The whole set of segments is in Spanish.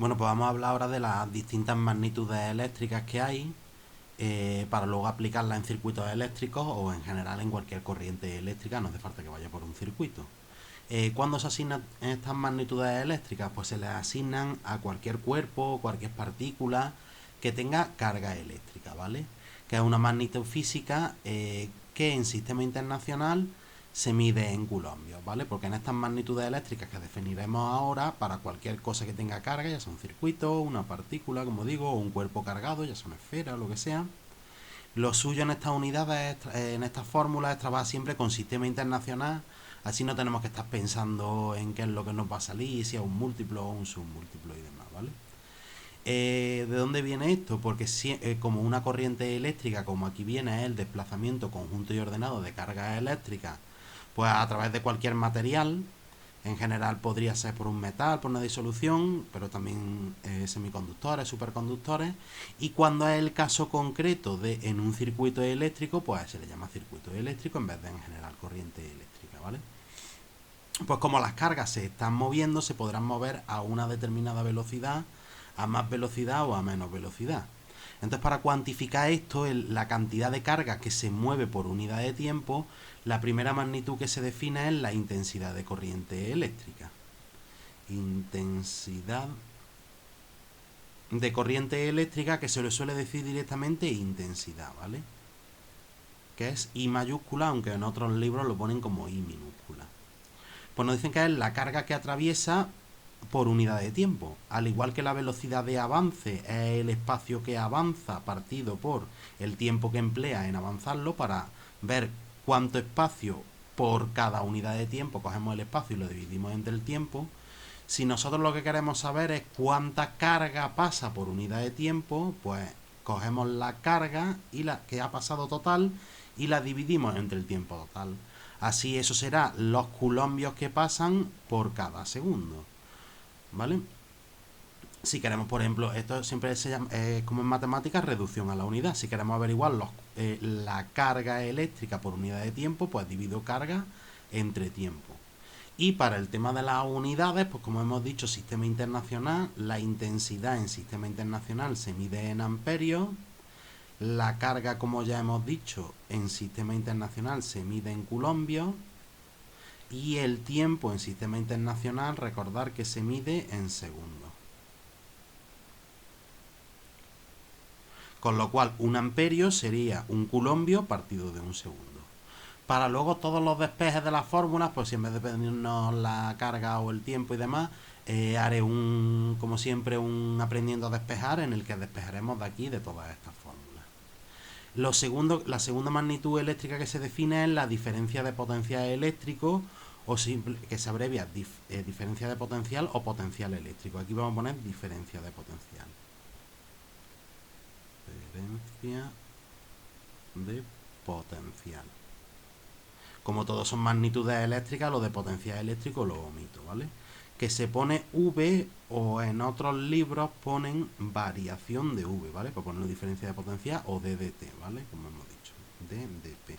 Bueno, pues vamos a hablar ahora de las distintas magnitudes eléctricas que hay para luego aplicarlas en circuitos eléctricos o en general en cualquier corriente eléctrica, no hace falta que vaya por un circuito. ¿Cuándo se asignan estas magnitudes eléctricas? Pues se les asignan a cualquier cuerpo, cualquier partícula que tenga carga eléctrica, ¿vale? Que es una magnitud física que en sistema internacional se mide en coulombios, ¿vale? Porque en estas magnitudes eléctricas que definiremos ahora, para cualquier cosa que tenga carga, ya sea un circuito, una partícula, como digo, o un cuerpo cargado, ya sea una esfera o lo que sea, lo suyo en estas unidades, en estas fórmulas, es trabajar siempre con sistema internacional, así no tenemos que estar pensando en qué es lo que nos va a salir, si es un múltiplo o un submúltiplo y demás, ¿vale? ¿De dónde viene esto? Porque si, como una corriente eléctrica, como aquí viene el desplazamiento conjunto y ordenado de cargas eléctricas, pues a través de cualquier material, en general podría ser por un metal, por una disolución, pero también semiconductores, superconductores. Y cuando es el caso concreto de en un circuito eléctrico, pues se le llama circuito eléctrico en vez de en general corriente eléctrica, ¿vale? Pues como las cargas se están moviendo, se podrán mover a una determinada velocidad, a más velocidad o a menos velocidad. Entonces, para cuantificar esto, la cantidad de carga que se mueve por unidad de tiempo, la primera magnitud que se define es la intensidad de corriente eléctrica. Intensidad de corriente eléctrica, que se le suele decir directamente intensidad, ¿vale? Que es I mayúscula, aunque en otros libros lo ponen como I minúscula. Pues nos dicen que es la carga que atraviesa por unidad de tiempo. Al igual que la velocidad de avance es el espacio que avanza partido por el tiempo que emplea en avanzarlo, para ver cuánto espacio por cada unidad de tiempo cogemos el espacio y lo dividimos entre el tiempo. Si nosotros lo que queremos saber es cuánta carga pasa por unidad de tiempo, pues cogemos la carga y la que ha pasado total y la dividimos entre el tiempo total. Así eso será los coulombios que pasan por cada segundo, ¿vale? Si queremos, por ejemplo, esto siempre se llama, como en matemáticas, reducción a la unidad. Si queremos averiguar la carga eléctrica por unidad de tiempo, pues divido carga entre tiempo. Y para el tema de las unidades, pues como hemos dicho, sistema internacional, la intensidad en sistema internacional se mide en amperios, la carga, como ya hemos dicho, en sistema internacional se mide en coulombios, y el tiempo en sistema internacional, recordar que se mide en segundos. Con lo cual, un amperio sería un coulombio partido de un segundo. Para luego todos los despejes de las fórmulas, pues si en vez de pedirnos la carga o el tiempo y demás, haré como siempre, un aprendiendo a despejar, en el que despejaremos de aquí de todas estas fórmulas. La segunda magnitud eléctrica que se define es la diferencia de potencial eléctrico, o que se abrevia diferencia de potencial o potencial eléctrico. Aquí vamos a poner diferencia de potencial. Diferencia de potencial. Como todos son magnitudes eléctricas, lo de potencial eléctrico lo omito, ¿vale? Que se pone V, o en otros libros ponen variación de V, ¿vale? Para ponerlo diferencia de potencial, o D de T, ¿vale? Como hemos dicho, D de P.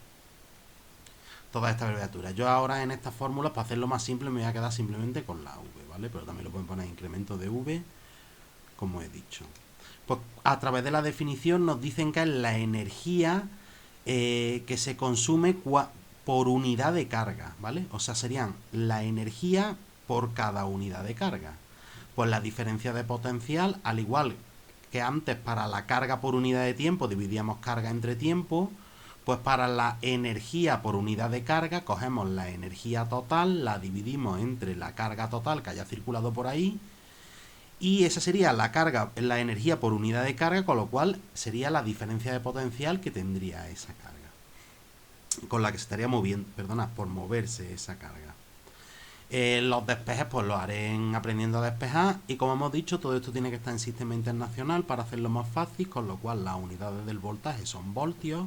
Toda esta abreviatura. Yo ahora en estas fórmulas, para hacerlo más simple, me voy a quedar simplemente con la V, ¿vale? Pero también lo pueden poner incremento de V, como he dicho. Pues a través de la definición nos dicen que es la energía que se consume por unidad de carga, ¿vale? O sea, serían la energía por cada unidad de carga. Pues la diferencia de potencial, al igual que antes para la carga por unidad de tiempo dividíamos carga entre tiempo, pues para la energía por unidad de carga cogemos la energía total, la dividimos entre la carga total que haya circulado por ahí, y esa sería la carga, la energía por unidad de carga, con lo cual sería la diferencia de potencial que tendría esa carga, con la que se estaría moviendo, perdona, por moverse esa carga. Los despejes pues los haré en aprendiendo a despejar, y como hemos dicho, todo esto tiene que estar en sistema internacional para hacerlo más fácil, con lo cual las unidades del voltaje son voltios,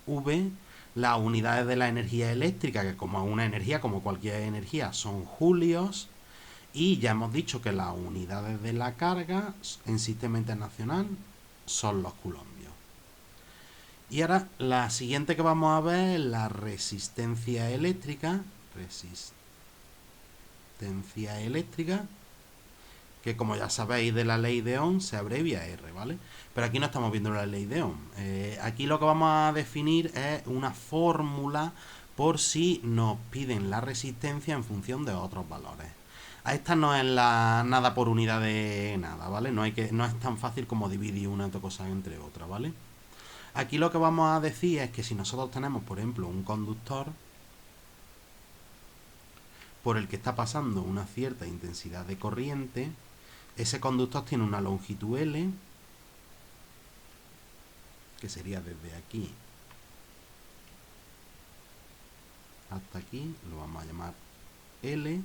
V, las unidades de la energía eléctrica, que como una energía, como cualquier energía, son julios, y ya hemos dicho que las unidades de la carga en sistema internacional son los coulombios. Y ahora la siguiente que vamos a ver es la resistencia eléctrica. Resistencia eléctrica, que como ya sabéis de la ley de Ohm se abrevia R, ¿vale? Pero aquí no estamos viendo la ley de Ohm. Aquí lo que vamos a definir es una fórmula por si nos piden la resistencia en función de otros valores. Esta no es nada por unidad de nada, ¿vale? No es tan fácil como dividir una cosa entre otra, ¿vale? Aquí lo que vamos a decir es que si nosotros tenemos, por ejemplo, un conductor por el que está pasando una cierta intensidad de corriente, ese conductor tiene una longitud L, que sería desde aquí hasta aquí, lo vamos a llamar L,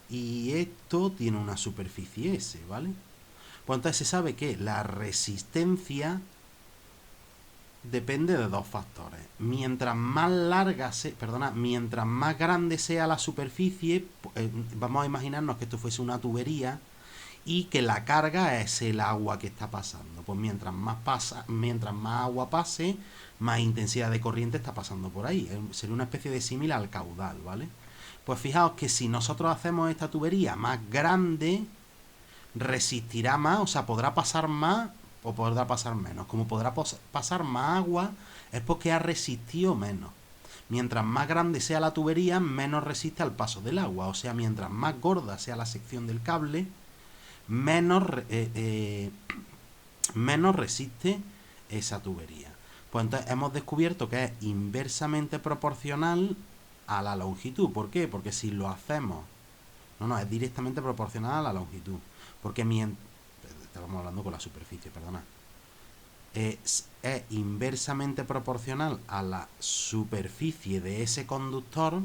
y esto tiene una superficie S, ¿vale? Pues entonces se sabe que la resistencia depende de dos factores. Mientras más mientras más grande sea la superficie, vamos a imaginarnos que esto fuese una tubería y que la carga es el agua que está pasando. Pues mientras más agua pase, más intensidad de corriente está pasando por ahí. Sería una especie de símil al caudal, ¿vale? Pues fijaos que si nosotros hacemos esta tubería más grande, resistirá más, o sea, podrá pasar más o podrá pasar menos. Como podrá pasar más agua, es porque ha resistido menos. Mientras más grande sea la tubería, menos resiste al paso del agua. O sea, mientras más gorda sea la sección del cable, menos resiste esa tubería. Pues entonces hemos descubierto que es inversamente proporcional a la longitud. ¿Por qué? Porque si lo hacemos... No, es directamente proporcional a la longitud. Porque estábamos hablando con la superficie, perdona. Es inversamente proporcional a la superficie de ese conductor,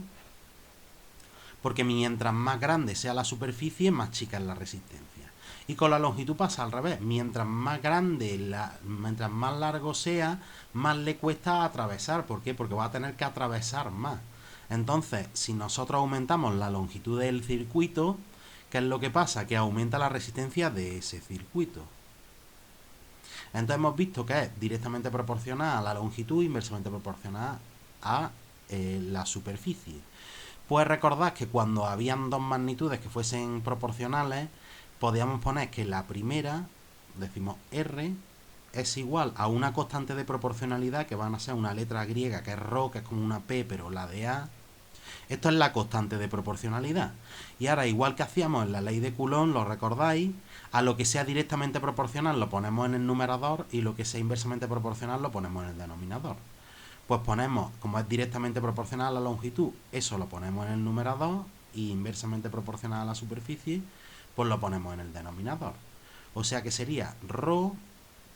porque mientras más grande sea la superficie, más chica es la resistencia. Y con la longitud pasa al revés. Mientras más mientras más largo sea, más le cuesta atravesar. ¿Por qué? Porque va a tener que atravesar más. Entonces, si nosotros aumentamos la longitud del circuito, ¿qué es lo que pasa? Que aumenta la resistencia de ese circuito. Entonces hemos visto que es directamente proporcional a la longitud, inversamente proporcional a la superficie. Pues recordad que cuando habían dos magnitudes que fuesen proporcionales, podíamos poner que la primera, decimos R, es igual a una constante de proporcionalidad que van a ser una letra griega que es ρ, que es como una P, pero la de A. Esto es la constante de proporcionalidad. Y ahora, igual que hacíamos en la ley de Coulomb, lo recordáis, a lo que sea directamente proporcional lo ponemos en el numerador y lo que sea inversamente proporcional lo ponemos en el denominador. Pues ponemos, como es directamente proporcional a la longitud, eso lo ponemos en el numerador y inversamente proporcional a la superficie, pues lo ponemos en el denominador. O sea que sería ρ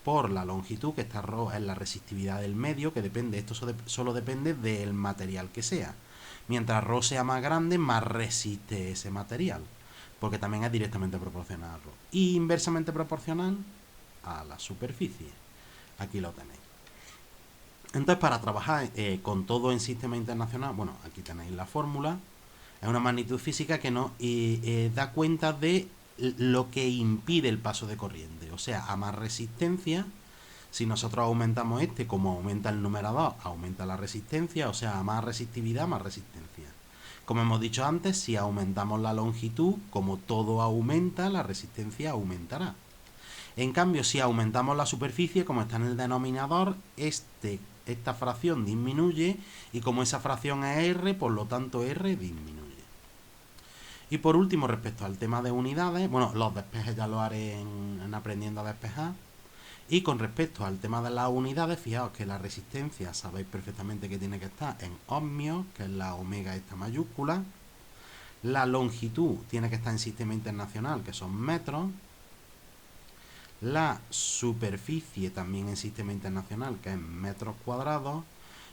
por la longitud, que esta ρ es la resistividad del medio, que depende, esto solo depende del material que sea. Mientras ρ sea más grande, más resiste ese material, porque también es directamente proporcional a ρ. Y inversamente proporcional a la superficie. Aquí lo tenéis. Entonces, para trabajar con todo en sistema internacional, bueno, aquí tenéis la fórmula. Es una magnitud física que nos da cuenta de lo que impide el paso de corriente. O sea, a más resistencia, si nosotros aumentamos como aumenta el numerador, aumenta la resistencia, o sea, a más resistividad, más resistencia. Como hemos dicho antes, si aumentamos la longitud, como todo aumenta, la resistencia aumentará. En cambio, si aumentamos la superficie, como está en el denominador, esta fracción disminuye, y como esa fracción es R, por lo tanto R disminuye. Y por último, respecto al tema de unidades, bueno, los despejes ya lo haré en aprendiendo a despejar. Y con respecto al tema de las unidades, fijaos que la resistencia, sabéis perfectamente que tiene que estar en ohmios, que es la omega esta mayúscula. La longitud tiene que estar en sistema internacional, que son metros. La superficie también en sistema internacional, que es metros cuadrados.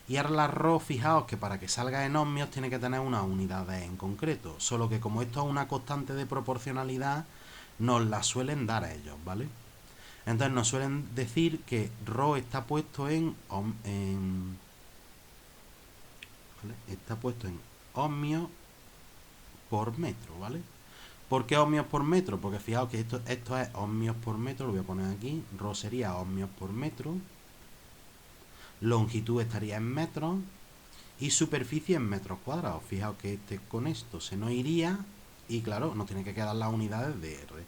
Y ahora la ρ, fijaos que para que salga en ohmios tiene que tener unas unidades en concreto. Solo que como esto es una constante de proporcionalidad, nos la suelen dar a ellos, ¿vale? Entonces nos suelen decir que ρ está puesto en ohmios por metro, ¿vale? ¿Por qué ohmios por metro? Porque fijaos que esto es ohmios por metro, lo voy a poner aquí. ρ sería ohmios por metro. Longitud estaría en metros. Y superficie en metros cuadrados. Fijaos que con esto se nos iría. Y claro, nos tiene que quedar las unidades de R.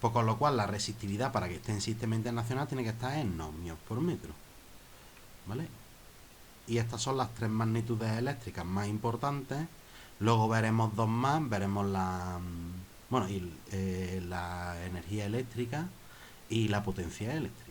Pues con lo cual la resistividad para que esté en sistema internacional tiene que estar en ohmios por metro, ¿vale? Y estas son las tres magnitudes eléctricas más importantes. Luego veremos dos más, veremos la energía eléctrica y la potencia eléctrica.